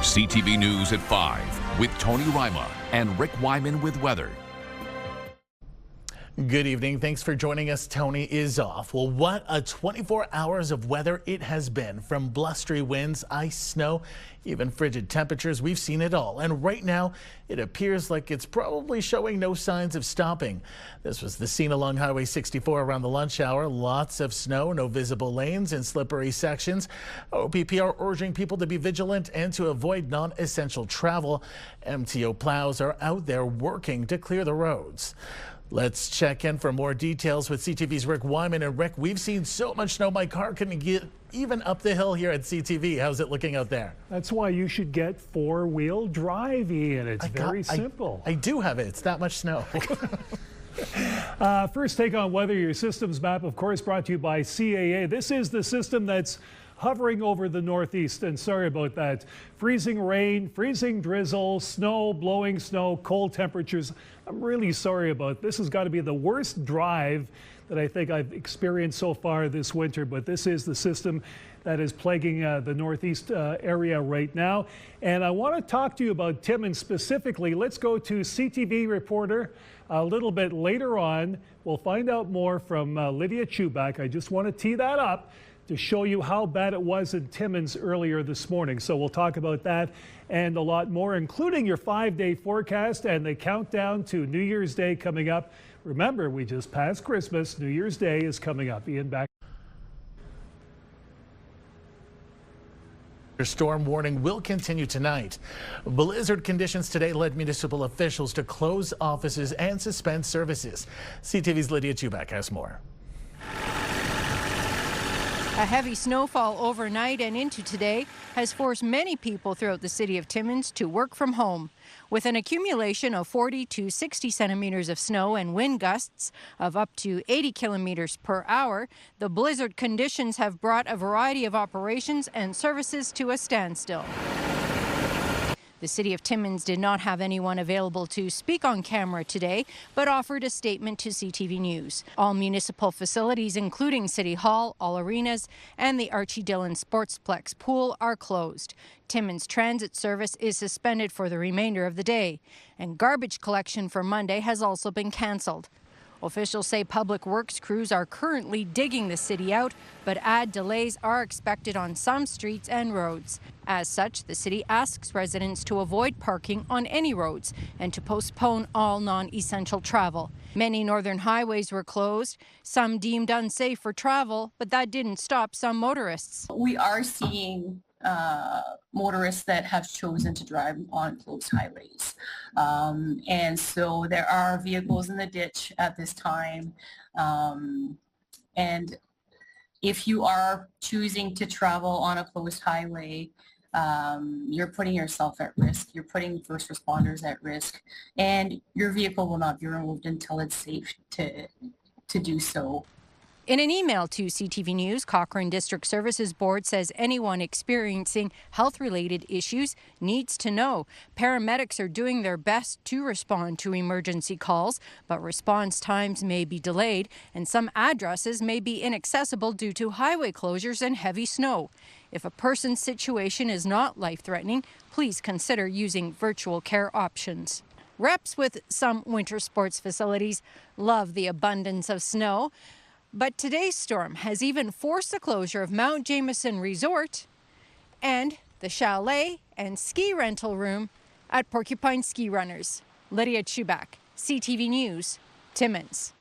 CTV News at 5 with Tony Rima and Rick Wyman with weather. Good evening. Thanks for joining us. Tony is off. Well, what a 24 hours of weather it has been. From blustery winds, ice, snow, even frigid temperatures. We've seen it all. And right now, it appears like it's probably showing no signs of stopping. This was the scene along Highway 64 around the lunch hour. Lots of snow, no visible lanes and slippery sections. OPP are urging people to be vigilant and to avoid non-essential travel. MTO plows are out there working to clear the roads. Let's check in for more details with CTV's Rick Wyman. And Rick, we've seen so much snow, my car couldn't get even up the hill here at CTV. How's it looking out there? That's why you should get four-wheel drive, Ian. It's very simple. I do have it. It's that much snow. First take on weather, your systems map, of course, brought to you by CAA. This is the system that's hovering over the Northeast, and sorry about that. Freezing rain, freezing drizzle, snow, blowing snow, cold temperatures. I'm really sorry about this. Has got to be the worst drive that I think I've experienced so far this winter, but this is the system that is plaguing the Northeast area right now. And I want to talk to you about Timmins specifically. Let's go to CTV reporter a little bit later on. We'll find out more from Lydia Chubak. I just want to tee that up to show you how bad it was in Timmins earlier this morning. So we'll talk about that and a lot more, including your 5-day forecast and the countdown to New Year's Day coming up. Remember, we just passed Christmas. New Year's Day is coming up. Ian, back. Your storm warning will continue tonight. Blizzard conditions today led municipal officials to close offices and suspend services. CTV's Lydia Chubak has more. A heavy snowfall overnight and into today has forced many people throughout the city of Timmins to work from home. With an accumulation of 40 to 60 centimeters of snow and wind gusts of up to 80 kilometers per hour, the blizzard conditions have brought a variety of operations and services to a standstill. The city of Timmins did not have anyone available to speak on camera today, but offered a statement to CTV News. All municipal facilities, including City Hall, all arenas, and the Archie Dillon Sportsplex pool are closed. Timmins transit service is suspended for the remainder of the day, and garbage collection for Monday has also been cancelled. Officials say public works crews are currently digging the city out, but add delays are expected on some streets and roads. As such, the city asks residents to avoid parking on any roads and to postpone all non-essential travel. Many northern highways were closed, some deemed unsafe for travel, but that didn't stop some motorists. We are seeing motorists that have chosen to drive on closed highways. And so there are vehicles in the ditch at this time. And if you are choosing to travel on a closed highway, you're putting yourself at risk. You're putting first responders at risk, and your vehicle will not be removed until it's safe to do so. In an email to CTV News, Cochran District Services Board says anyone experiencing health-related issues needs to know. Paramedics are doing their best to respond to emergency calls, but response times may be delayed, and some addresses may be inaccessible due to highway closures and heavy snow. If a person's situation is not life-threatening, please consider using virtual care options. Reps with some winter sports facilities love the abundance of snow. But today's storm has even forced the closure of Mount Jameson Resort and the chalet and ski rental room at Porcupine Ski Runners. Lydia Chubak, CTV News, Timmins.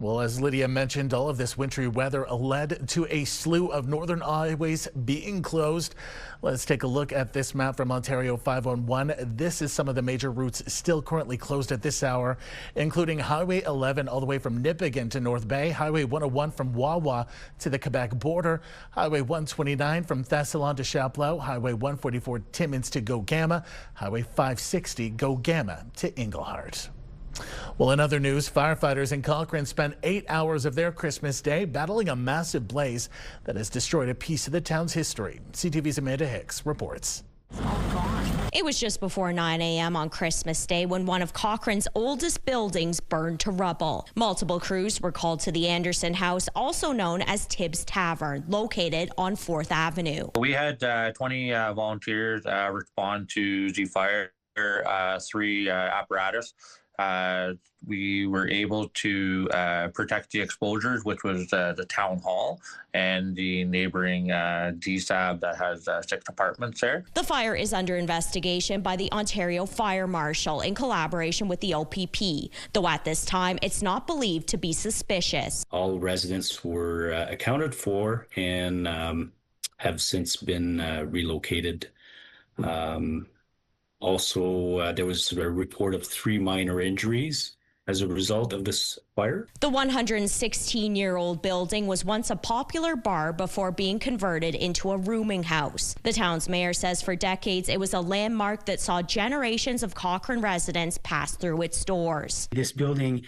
Well, as Lydia mentioned, all of this wintry weather led to a slew of northern highways being closed. Let's take a look at this map from Ontario 511. This is some of the major routes still currently closed at this hour, including Highway 11 all the way from Nipigon to North Bay, Highway 101 from Wawa to the Quebec border, Highway 129 from Thessalon to Chapleau, Highway 144 Timmins to Go Gamma, Highway 560 Go Gamma to Englehart. Well, in other news, firefighters in Cochran spent 8 hours of their Christmas day battling a massive blaze that has destroyed a piece of the town's history. CTV's Amanda Hicks reports. It's all gone. It was just before 9 a.m. on Christmas Day when one of Cochran's oldest buildings burned to rubble. Multiple crews were called to the Anderson House, also known as Tibbs Tavern, located on 4th Avenue. We had 20 volunteers respond to the fire, 3 apparatus. We were able to protect the exposures, which was the town hall and the neighboring DSAB that has 6 apartments there. The fire is under investigation by the Ontario Fire Marshal in collaboration with the OPP, though at this time it's not believed to be suspicious. All residents were accounted for and have since been relocated. Also, there was a report of 3 minor injuries as a result of this fire. The 116-year-old building was once a popular bar before being converted into a rooming house. The town's mayor says for decades it was a landmark that saw generations of Cochran residents pass through its doors. This building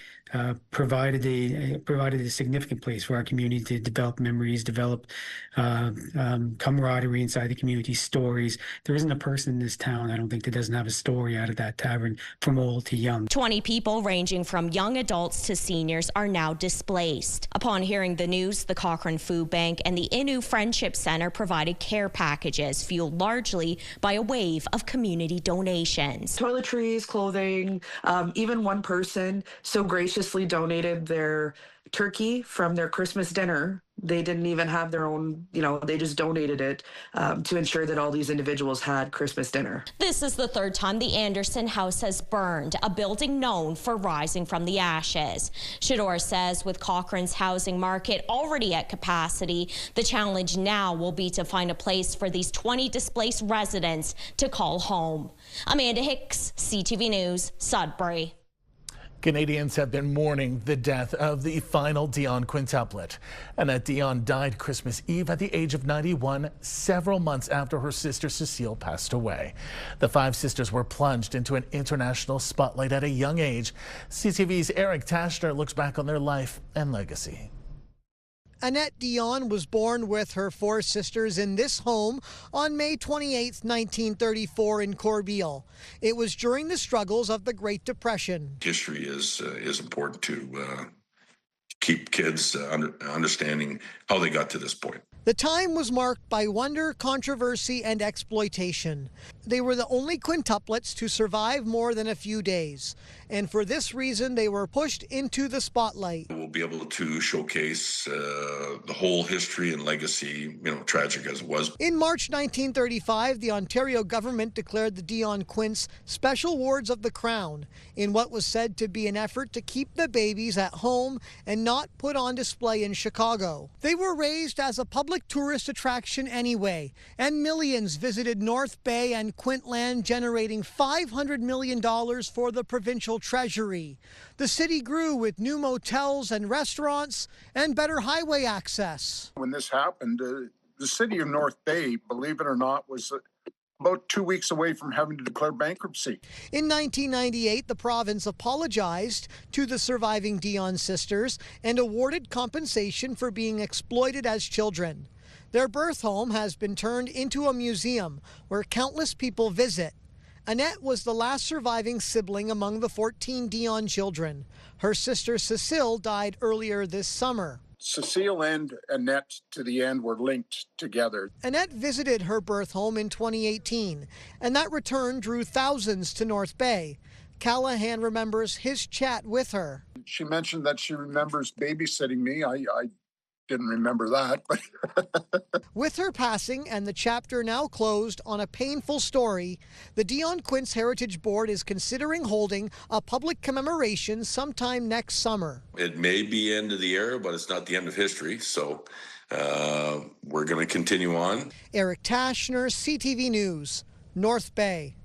provided a significant place for our community to develop memories, develop camaraderie inside the community, stories. There isn't a person in this town, I don't think, that doesn't have a story out of that tavern from old to young. 20 people ranging from young adults to seniors are now displaced. Upon hearing the news, the Cochran Food Bank and the Innu Friendship Centre provided care packages fueled largely by a wave of community donations. Toiletries, clothing, even one person so graciously donated their turkey from their Christmas dinner. They didn't even have their own, they just donated it to ensure that all these individuals had Christmas dinner. This is the 3rd time the Anderson House has burned, a building known for rising from the ashes. Shador says with Cochran's housing market already at capacity, the challenge now will be to find a place for these 20 displaced residents to call home. Amanda Hicks, CTV News, Sudbury. Canadians have been mourning the death of the final Dionne quintuplet. Annette Dionne died Christmas Eve at the age of 91, several months after her sister Cecile passed away. The 5 sisters were plunged into an international spotlight at a young age. CTV's Eric Tashner looks back on their life and legacy. Annette Dionne was born with her 4 sisters in this home on May 28, 1934 in Corbeil. It was during the struggles of the Great Depression. History is important to keep kids understanding how they got to this point. The time was marked by wonder, controversy, and exploitation. They were the only quintuplets to survive more than a few days, and for this reason they were pushed into the spotlight. We'll be able to showcase the whole history and legacy, tragic as it was. In March 1935, the Ontario government declared the Dionne Quints Special Wards of the Crown in what was said to be an effort to keep the babies at home and not put on display in Chicago. They were raised as a public tourist attraction anyway, and millions visited North Bay and Quintland, generating $500 million for the provincial treasury. The city grew with new motels and restaurants and better highway access. When this happened, the city of North Bay, believe it or not, was about 2 weeks away from having to declare bankruptcy. In 1998, the province apologized to the surviving Dionne sisters and awarded compensation for being exploited as children. Their birth home has been turned into a museum where countless people visit. Annette was the last surviving sibling among the 14 Dionne children. Her sister Cecile died earlier this summer. Cecile and Annette, to the end, were linked together. Annette visited her birth home in 2018, and that return drew thousands to North Bay. Callahan remembers his chat with her. She mentioned that she remembers babysitting me. I didn't remember that. But With her passing and the chapter now closed on a painful story, the Dionne Quints Heritage Board is considering holding a public commemoration sometime next summer. It may be end of the era, but it's not the end of history. So we're going to continue on. Eric Tashner, CTV News, North Bay.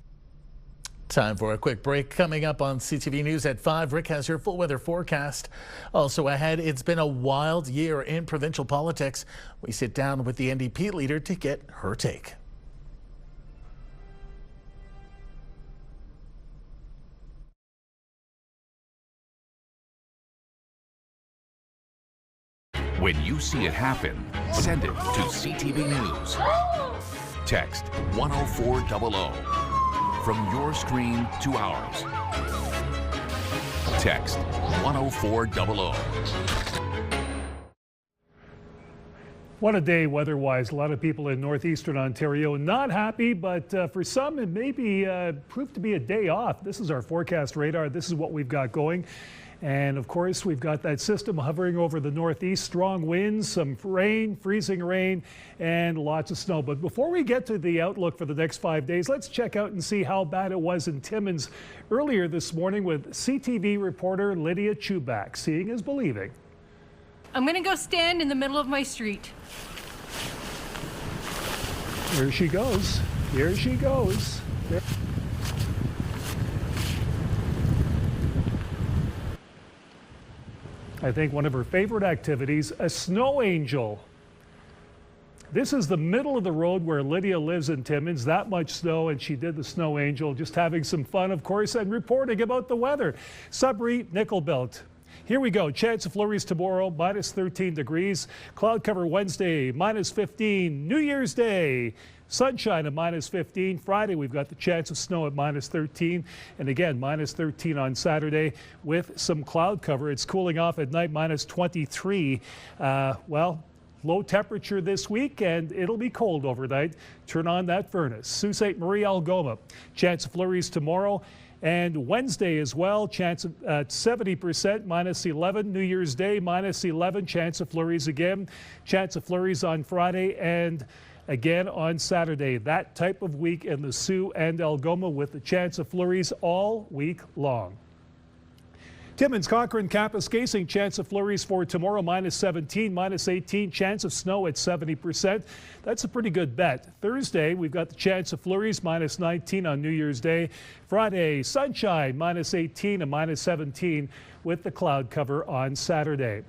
Time for a quick break. Coming up on CTV News at 5, Rick has your full weather forecast. Also ahead, it's been a wild year in provincial politics. We sit down with the NDP leader to get her take. When you see it happen, send it to CTV News. Text 10400. from your screen to ours. Text 10400. What a day weather-wise. A lot of people in Northeastern Ontario not happy, but for some it may be proved to be a day off. This is our forecast radar. This is what we've got going. And of course, we've got that system hovering over the northeast, strong winds, some rain, freezing rain, and lots of snow. But before we get to the outlook for the next 5 days, let's check out and see how bad it was in Timmins earlier this morning with CTV reporter Lydia Chubak. Seeing is believing. I'm going to go stand in the middle of my street. Here she goes. Here she goes. There. I think one of her favorite activities, a snow angel. This is the middle of the road where Lydia lives in Timmins, that much snow, and she did the snow angel, just having some fun, of course, and reporting about the weather. Sudbury, Nickel Belt. Here we go. Chance of flurries tomorrow, minus 13 degrees. Cloud cover Wednesday, minus 15. New Year's Day, sunshine at minus 15. Friday, we've got the chance of snow at minus 13. And again, minus 13 on Saturday with some cloud cover. It's cooling off at night, minus 23. Well, low temperature this week, and it'll be cold overnight. Turn on that furnace. Sault Ste. Marie, Algoma. Chance of flurries tomorrow. And Wednesday as well, chance at 70%, minus 11. New Year's Day, minus 11. Chance of flurries again. Chance of flurries on Friday and again on Saturday. That type of week in the Sault and Algoma with the chance of flurries all week long. Timmins, Cochran, Kapuskasing, chance of flurries for tomorrow, minus 17, minus 18, chance of snow at 70%. That's a pretty good bet. Thursday, we've got the chance of flurries, minus 19 on New Year's Day. Friday, sunshine, minus 18 and minus 17 with the cloud cover on Saturday.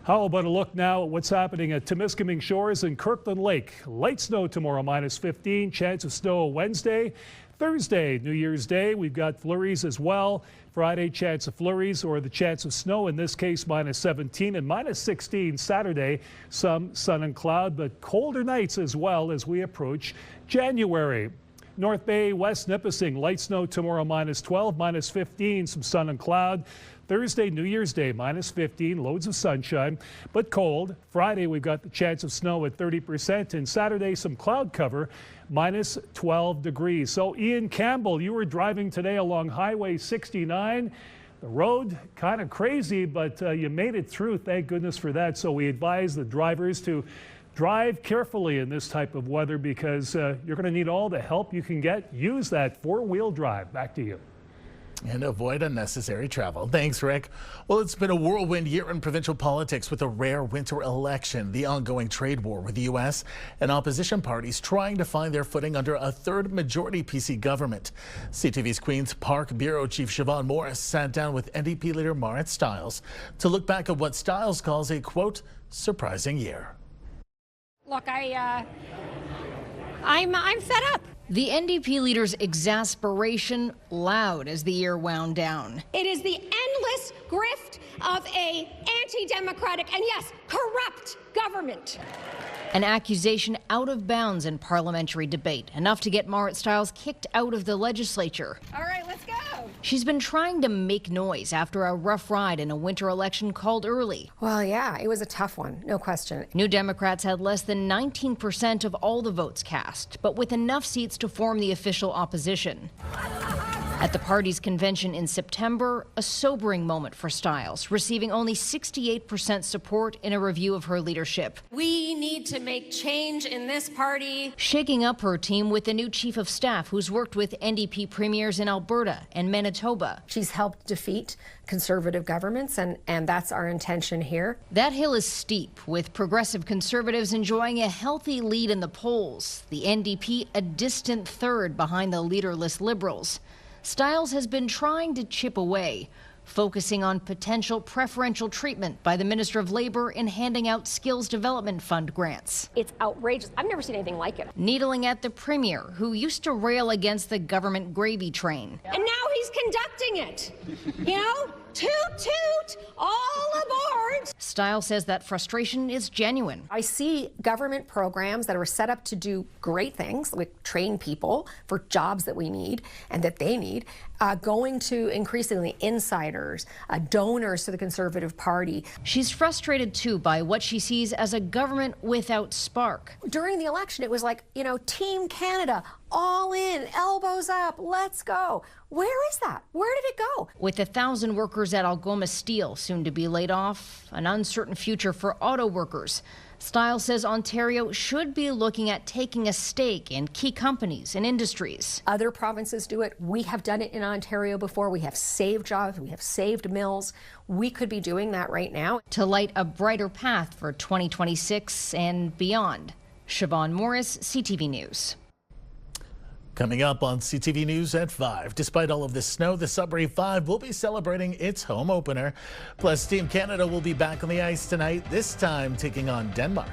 How about a look now at what's happening at Temiskaming Shores and Kirkland Lake? Light snow tomorrow, minus 15, chance of snow Wednesday. Thursday, New Year's Day, we've got flurries as well. Friday, chance of flurries or the chance of snow, in this case, minus 17 and minus 16 Saturday. Some sun and cloud, but colder nights as well as we approach January. North Bay, West Nipissing, light snow tomorrow, minus 12, minus 15, some sun and cloud. Thursday, New Year's Day, minus 15, loads of sunshine, but cold. Friday, we've got the chance of snow at 30%, and Saturday, some cloud cover, minus 12 degrees. So, Ian Campbell, you were driving today along Highway 69. The road, kind of crazy, but you made it through. Thank goodness for that. So we advise the drivers to drive carefully in this type of weather because you're going to need all the help you can get. Use that four-wheel drive. Back to you. And avoid unnecessary travel. Thanks, Rick. Well, it's been a whirlwind year in provincial politics with a rare winter election, the ongoing trade war with the U.S., and opposition parties trying to find their footing under a third majority PC government. CTV's Queens Park Bureau Chief Siobhan Morris sat down with NDP leader Marit Stiles to look back at what Stiles calls a, quote, surprising year. Look, I'm fed up. The NDP leader's exasperation loud as the year wound down. It is the endless grift of a anti-democratic and, yes, corrupt government. An accusation out of bounds in parliamentary debate, enough to get Marit Stiles kicked out of the legislature. All right, let's go. She's been trying to make noise after a rough ride in a winter election called early. Well, yeah, it was a tough one, no question. New Democrats had less than 19% of all the votes cast, but with enough seats to form the official opposition. At the party's convention in September, a sobering moment for Stiles, receiving only 68% support in a review of her leadership. We need to make change in this party. Shaking up her team with the new chief of staff who's worked with NDP premiers in Alberta and Manitoba. She's helped defeat conservative governments, and that's our intention here. That hill is steep, with progressive conservatives enjoying a healthy lead in the polls. The NDP a distant third behind the leaderless Liberals. Stiles has been trying to chip away, focusing on potential preferential treatment by the Minister of Labour in handing out Skills Development Fund grants. It's outrageous. I've never seen anything like it. Needling at the Premier, who used to rail against the government gravy train. And now he's who's conducting it. You know, toot toot, all aboard. Stiles says that frustration is genuine. I see government programs that are set up to do great things, like train people for jobs that we need and that they need, going to increasingly insiders, donors to the Conservative Party. She's frustrated too by what she sees as a government without spark. During the election, it was like, you know, Team Canada, all in, elbows up, let's go. Where is that? Where did it go? With 1,000 workers at Algoma Steel soon to be laid off, an uncertain future for auto workers, Stiles says Ontario should be looking at taking a stake in key companies and industries. Other provinces do it. We have done it in Ontario before. We have saved jobs. We have saved mills. We could be doing that right now. To light a brighter path for 2026 and beyond. Siobhan Morris, CTV News. Coming up on CTV News at 5. Despite all of the snow, the Sudbury 5 will be celebrating its home opener. Plus, Team Canada will be back on the ice tonight, this time taking on Denmark.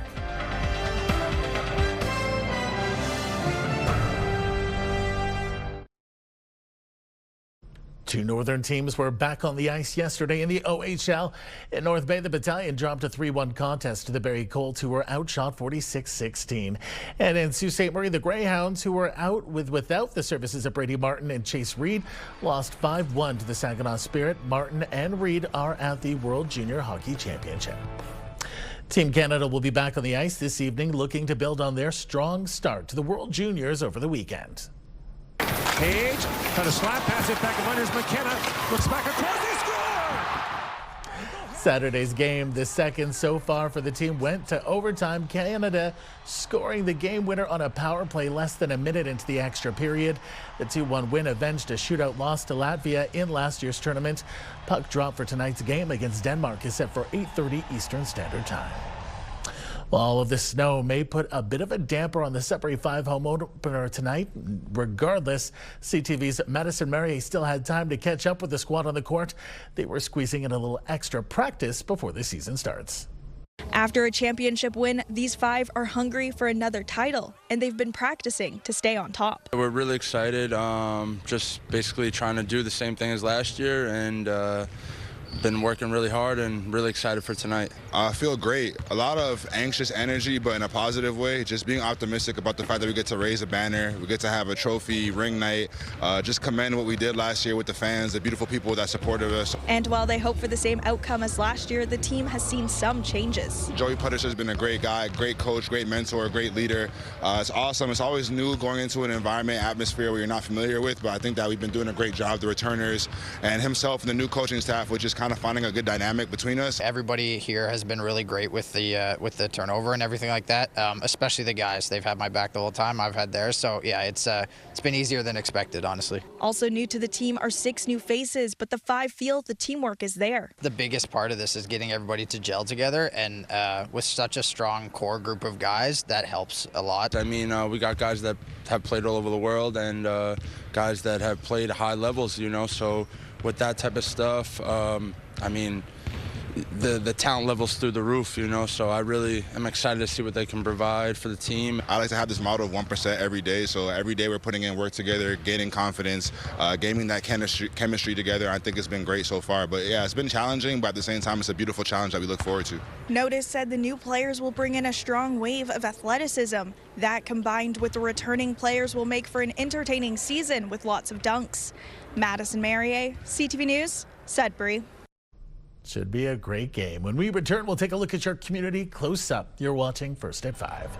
Two Northern teams were back on the ice yesterday in the OHL. In North Bay, the Battalion dropped a 3-1 contest to the Barrie Colts, who were outshot 46-16. And in Sault Ste. Marie, the Greyhounds, who were out without the services of Brady Martin and Chase Reed, lost 5-1 to the Saginaw Spirit. Martin and Reed are at the World Junior Hockey Championship. Team Canada will be back on the ice this evening, looking to build on their strong start to the World Juniors over the weekend. Page, got a slap pass it back of Anders McKenna, looks back across, they score! Saturday's game, the second so far for the team, went to overtime. Canada scoring the game winner on a power play less than a minute into the extra period. The 2-1 win avenged a shootout loss to Latvia in last year's tournament. Puck drop for tonight's game against Denmark is set for 8:30 Eastern Standard Time. Well, all of the snow may put a bit of a damper on the Sudbury 5 home opener tonight. Regardless, CTV's Madison Marier still had time to catch up with the squad on the court. They were squeezing in a little extra practice before the season starts. After a championship win, these 5 are hungry for another title, and they've been practicing to stay on top. We're really excited, just basically trying to do the same thing as last year, and been working really hard and really excited for tonight. I feel great. A lot of anxious energy, but in a positive way. Just being optimistic about the fact that we get to raise a banner, we get to have a trophy ring night. Just commend what we did last year with the fans, the beautiful people that supported us. And while they hope for the same outcome as last year, the team has seen some changes. Joey Puttisher's been a great guy, great coach, great mentor, great leader. It's awesome. It's always new going into an environment, atmosphere where you're not familiar with, but I think that we've been doing a great job, the returners and himself and the new coaching staff, which is kind of finding a good dynamic between us. Everybody here has been really great with the turnover and everything like that, especially the guys. They've had my back the whole time. I've had theirs. So yeah, it's been easier than expected, honestly. Also new to the team are 6 new faces, but the 5 feel the teamwork is there. The biggest part of this is getting everybody to gel together, and with such a strong core group of guys, that helps a lot. I mean, we got guys that have played all over the world and guys that have played high levels, you know, so with that type of stuff, I mean, the talent level's through the roof, you know, so I really am excited to see what they can provide for the team. I like to have this model of 1% every day, so every day we're putting in work together, gaining confidence, gaining that chemistry together. I think it's been great so far, but yeah, it's been challenging, but at the same time, it's a beautiful challenge that we look forward to. Notice said the new players will bring in a strong wave of athleticism. That combined with the returning players will make for an entertaining season with lots of dunks. Madison Marier, CTV News, Sudbury. Should be a great game. When we return, we'll take a look at your community close up. You're watching First at 5.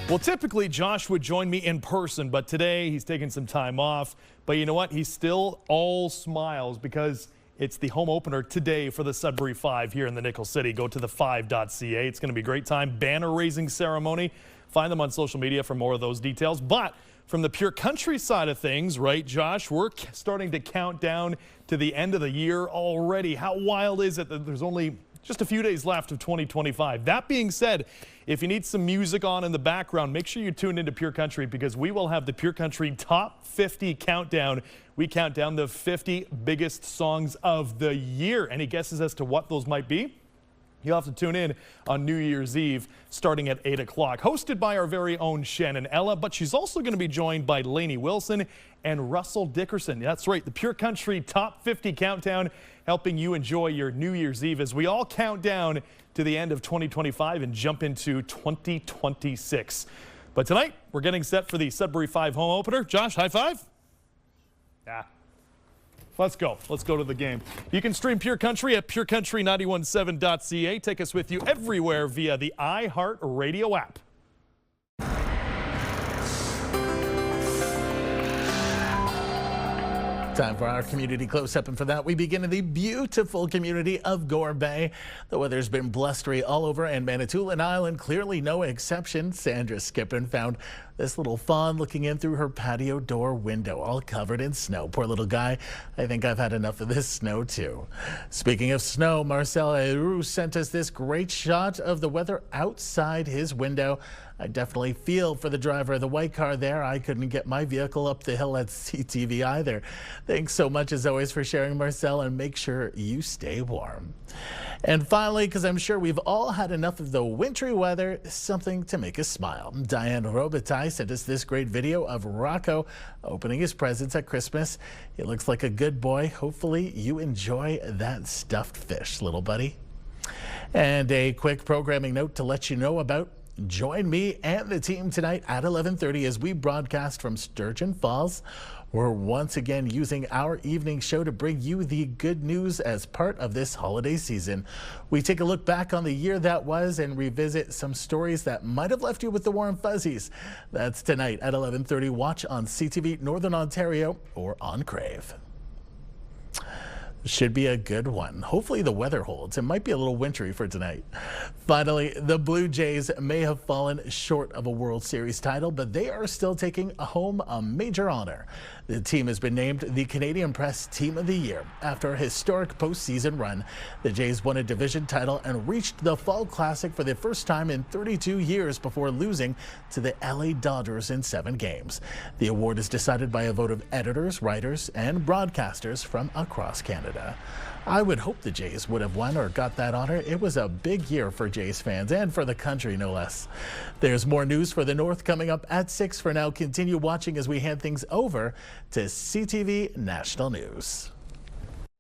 Well, typically Josh would join me in person, but today he's taking some time off. But you know what? He's still all smiles because it's the home opener today for the Sudbury 5 here in the Nickel City. Go to the5.ca. It's going to be a great time. Banner raising ceremony. Find them on social media for more of those details. But from the pure country side of things, right, Josh, we're starting to count down to the end of the year already. How wild is it that there's only just a few days left of 2025? That being said, if you need some music on in the background, make sure you tune into Pure Country because we will have the Pure Country Top 50 Countdown. We count down the 50 biggest songs of the year. Any guesses as to what those might be? You'll have to tune in on New Year's Eve starting at 8 o'clock. Hosted by our very own Shannon Ella, but she's also going to be joined by Lainey Wilson and Russell Dickerson. That's right, the Pure Country Top 50 Countdown, helping you enjoy your New Year's Eve as we all count down to the end of 2025 and jump into 2026. But tonight, we're getting set for the Sudbury 5 home opener. Josh, high five. Yeah. Let's go. Let's go to the game. You can stream Pure Country at purecountry917.ca. Take us with you everywhere via the iHeart Radio app. Time for our community close-up, and for that we begin in the beautiful community of Gore Bay. The weather's been blustery all over, and Manitoulin Island clearly no exception. Sandra Skippen found this little fawn looking in through her patio door window, all covered in snow. Poor little guy. I think I've had enough of this snow too. Speaking of snow, Marcel Heroux sent us this great shot of the weather outside his window. I definitely feel for the driver of the white car there. I couldn't get my vehicle up the hill at CTV either. Thanks so much as always for sharing, Marcel, and make sure you stay warm. And finally, because I'm sure we've all had enough of the wintry weather, something to make us smile. Dionne Robitaille sent us this great video of Rocco opening his presents at Christmas. He looks like a good boy. Hopefully you enjoy that stuffed fish, little buddy. And a quick programming note to let you know about. Join me and the team tonight at 11:30 as we broadcast from Sturgeon Falls. We're once again using our evening show to bring you the good news as part of this holiday season. We take a look back on the year that was and revisit some stories that might have left you with the warm fuzzies. That's tonight at 11:30. Watch on CTV Northern Ontario or on Crave. Should be a good one. Hopefully the weather holds. It might be a little wintry for tonight. Finally, the Blue Jays may have fallen short of a World Series title, but they are still taking home a major honor. The team has been named the Canadian Press Team of the Year. After a historic postseason run, the Jays won a division title and reached the Fall Classic for the first time in 32 years before losing to the LA Dodgers in 7 games. The award is decided by a vote of editors, writers, and broadcasters from across Canada. I would hope the Jays would have won or got that honor. It was a big year for Jays fans and for the country, no less. There's more news for the North coming up at 6. For now, continue watching as we hand things over to CTV National News.